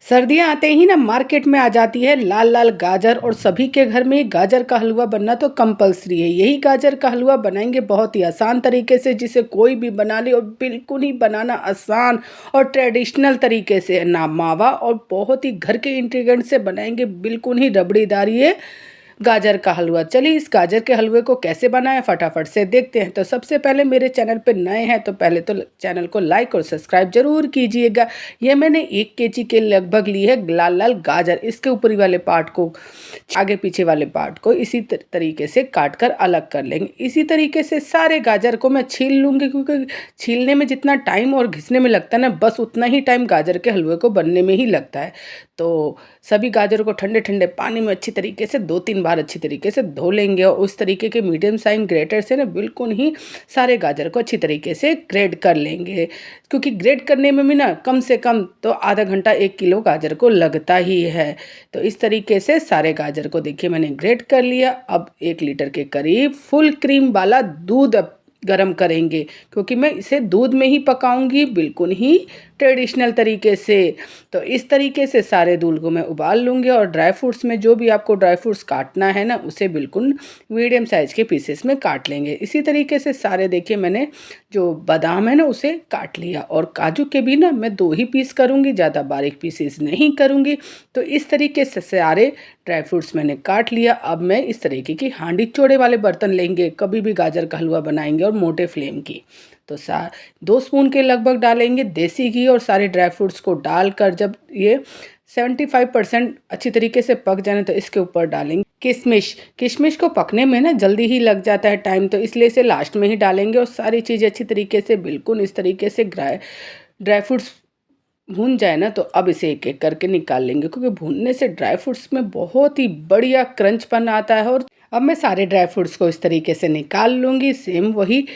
सर्दियाँ आते ही ना मार्केट में आ जाती है लाल लाल गाजर और सभी के घर में गाजर का हलवा बनना तो कंपलसरी है। यही गाजर का हलवा बनाएंगे बहुत ही आसान तरीके से, जिसे कोई भी बना ले, और बिल्कुल ही बनाना आसान और ट्रेडिशनल तरीके से, ना मावा, और बहुत ही घर के इंग्रेडिएंट से बनाएंगे बिल्कुल ही रबड़ीदार ये गाजर का हलवा। चलिए इस गाजर के हलवे को कैसे बनाएं फटाफट से देखते हैं। तो सबसे पहले मेरे चैनल पे नए हैं तो पहले तो चैनल को लाइक और सब्सक्राइब जरूर कीजिएगा। ये मैंने 1 kg के लगभग ली है लाल लाल गाजर। इसके ऊपरी वाले पार्ट को, आगे पीछे वाले पार्ट को इसी तरीके से काट कर अलग कर लेंगे। इसी तरीके से सारे गाजर को मैं छील लूँगी, क्योंकि छीलने में जितना टाइम और घिसने में लगता है ना, बस उतना ही टाइम गाजर के हलवे को बनने में ही लगता है। तो सभी गाजरों को ठंडे ठंडे पानी में अच्छी तरीके से 2-3 बार अच्छी तरीके से धो लेंगे, और उस तरीके के मीडियम साइज ग्रेटर से ना बिल्कुल ही सारे गाजर को अच्छी तरीके से ग्रेट कर लेंगे। क्योंकि ग्रेट करने में भी ना कम से कम तो आधा घंटा 1 किलो गाजर को लगता ही है। तो इस तरीके से सारे गाजर को देखिए मैंने ग्रेट कर लिया। अब 1 लीटर के करीब फुल क्रीम वाला दूध गरम करेंगे, क्योंकि मैं इसे दूध में ही पकाऊंगी बिल्कुल ही ट्रेडिशनल तरीके से। तो इस तरीके से सारे दूध को मैं उबाल लूँगी, और ड्राई फ्रूट्स में जो भी आपको ड्राई फ्रूट्स काटना है ना, उसे बिल्कुल मीडियम साइज़ के पीसेस में काट लेंगे। इसी तरीके से सारे देखिए मैंने जो बादाम है ना उसे काट लिया, और काजू के भी ना मैं 2 ही पीस करूँगी, ज़्यादा बारीक पीसेस नहीं करूँगी। तो इस तरीके से सारे ड्राई फ्रूट्स मैंने काट लिया। अब मैं इस तरीके की हांडी चौड़े वाले बर्तन लेंगे कभी भी गाजर का हलवा बनाएंगे, और मोटे फ्लेम की। तो 2 स्पून के लगभग डालेंगे देसी घी, और सारे ड्राई फ्रूट्स को डालकर जब ये 75% अच्छी तरीके से पक जाने तो इसके ऊपर डालेंगे किशमिश। किशमिश को पकने में ना जल्दी ही लग जाता है टाइम, तो इसलिए इसे लास्ट में ही डालेंगे। और सारी चीज़ें अच्छी तरीके से बिल्कुल इस तरीके से ड्राई फ्रूट्स भून जाए ना, तो अब इसे एक एक करके निकाल लेंगे, क्योंकि भूनने से ड्राई फ्रूट्स में बहुत ही बढ़िया क्रंचपन आता है। और अब मैं सारे ड्राई फ्रूट्स को इस तरीके से निकाल लूँगी। सेम वही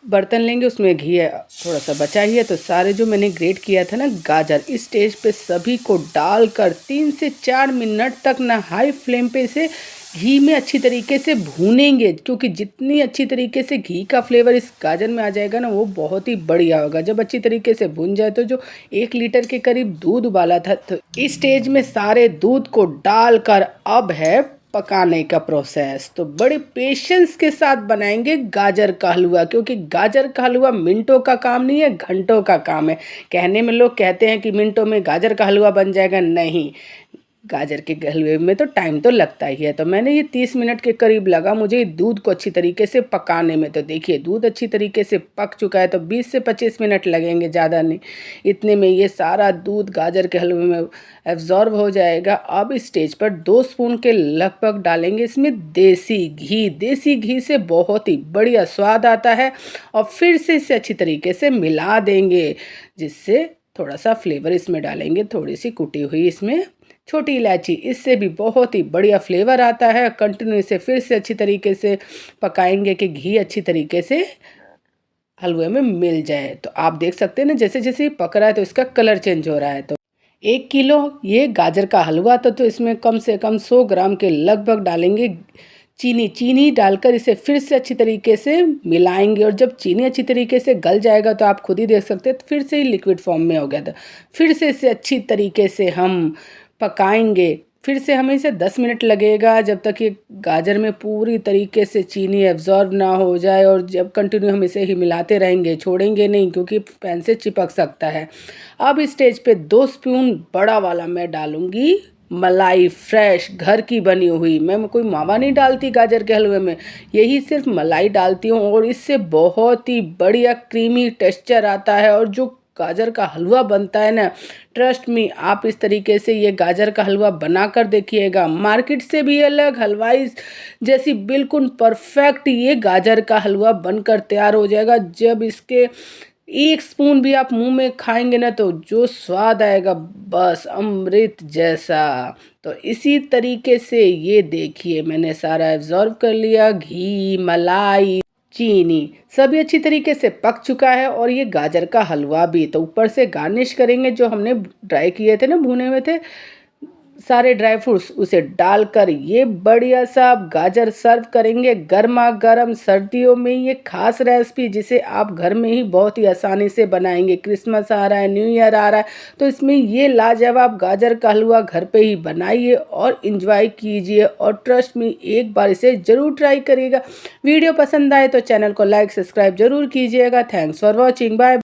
बर्तन लेंगे, उसमें घी थोड़ा सा बचा ही है। तो सारे जो मैंने ग्रेट किया था ना गाजर, इस स्टेज पे सभी को डालकर 3 से 4 मिनट तक ना हाई फ्लेम पे इसे घी में अच्छी तरीके से भूनेंगे, क्योंकि जितनी अच्छी तरीके से घी का फ्लेवर इस गाजर में आ जाएगा ना, वो बहुत ही बढ़िया होगा। जब अच्छी तरीके से भून जाए तो जो 1 लीटर के करीब दूध उबाला था, तो इस स्टेज में सारे दूध को डालकर अब है पकाने का प्रोसेस। तो बड़े पेशेंस के साथ बनाएंगे गाजर का हलवा, क्योंकि गाजर का हलवा मिनटों का काम नहीं है, घंटों का काम है। कहने में लोग कहते हैं कि मिनटों में गाजर का हलवा बन जाएगा, नहीं, गाजर के हलवे में तो टाइम तो लगता ही है। तो मैंने ये 30 मिनट के करीब लगा मुझे दूध को अच्छी तरीके से पकाने में। तो देखिए दूध अच्छी तरीके से पक चुका है, तो 20 से 25 मिनट लगेंगे, ज़्यादा नहीं। इतने में ये सारा दूध गाजर के हलवे में एब्जॉर्ब हो जाएगा। अब इस स्टेज पर 2 स्पून के लगभग डालेंगे इसमें देसी घी। देसी घी से बहुत ही बढ़िया स्वाद आता है। और फिर से इसे अच्छी तरीके से मिला देंगे, जिससे थोड़ा सा फ्लेवर इसमें डालेंगे, थोड़ी सी कुटी हुई इसमें छोटी इलायची, इससे भी बहुत ही बढ़िया फ्लेवर आता है। कंटिन्यू इसे फिर से अच्छी तरीके से पकाएंगे कि घी अच्छी तरीके से हलवे में मिल जाए। तो आप देख सकते हैं ना, जैसे जैसे पक रहा है तो इसका कलर चेंज हो रहा है। तो 1 किलो ये गाजर का हलवा था, तो इसमें कम से कम 100 ग्राम के लगभग डालेंगे चीनी। चीनी डालकर इसे फिर से अच्छी तरीके से मिलाएंगे, और जब चीनी अच्छी तरीके से गल जाएगा तो आप खुद ही देख सकते हैं, तो फिर से ही लिक्विड फॉर्म में हो गया था। फिर से इसे अच्छी तरीके से हम पकाएंगे। फिर से हमें इसे 10 मिनट लगेगा, जब तक ये गाजर में पूरी तरीके से चीनी एब्जॉर्ब ना हो जाए। और जब कंटिन्यू हम इसे ही मिलाते रहेंगे, छोड़ेंगे नहीं, क्योंकि पैन से चिपक सकता है। अब इस स्टेज पे 2 स्पून बड़ा वाला मैं डालूंगी मलाई, फ्रेश घर की बनी हुई। मैं कोई मावा नहीं डालती गाजर के हलवे में, यही सिर्फ मलाई डालती हूँ, और इससे बहुत ही बढ़िया क्रीमी टेक्सचर आता है। और जो गाजर का हलवा बनता है ना, ट्रस्ट मी, आप इस तरीके से ये गाजर का हलवा बना कर देखिएगा, मार्केट से भी अलग, हलवाई जैसी बिल्कुल परफेक्ट ये गाजर का हलवा बनकर तैयार हो जाएगा। जब इसके 1 स्पून भी आप मुंह में खाएंगे ना, तो जो स्वाद आएगा बस अमृत जैसा। तो इसी तरीके से ये देखिए मैंने सारा एब्जॉर्ब कर लिया, घी, मलाई, चीनी सभी अच्छी तरीके से पक चुका है, और ये गाजर का हलवा भी। तो ऊपर से गार्निश करेंगे जो हमने ड्राई किए थे ना, भुने हुए थे सारे ड्राई फ्रूट्स उसे डालकर ये बढ़िया सा आप गाजर सर्व करेंगे गर्मा गर्म सर्दियों में। ये खास रेसिपी जिसे आप घर में ही बहुत ही आसानी से बनाएंगे। क्रिसमस आ रहा है, न्यू ईयर आ रहा है, तो इसमें ये लाजवाब गाजर का हलवा घर पे ही बनाइए और इंजॉय कीजिए। और ट्रस्ट में एक बार इसे ज़रूर ट्राई करिएगा। वीडियो पसंद आए तो चैनल को लाइक सब्सक्राइब जरूर कीजिएगा। Thanks for watching. बाय।